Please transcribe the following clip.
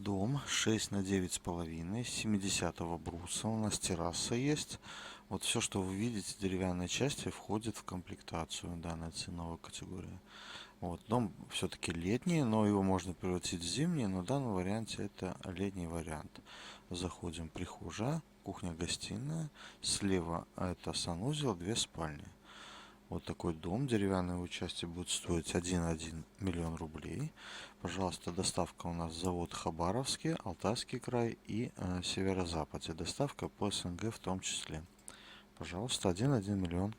Дом 6 на 9,5, 70-го бруса. У нас терраса есть. Вот все, что вы видите, деревянные части, входит в комплектацию данной ценовой категории. Вот, дом все-таки летний, но его можно превратить в зимний, но в данном варианте это летний вариант. Заходим, прихожая, кухня-гостиная. Слева это санузел, две спальни. Вот такой дом, деревянное участие будет стоить 1,1 миллион рублей. Пожалуйста, доставка у нас завод Хабаровский, Алтайский край и северо-западе. Доставка по СНГ в том числе. Пожалуйста, 1,1 миллион.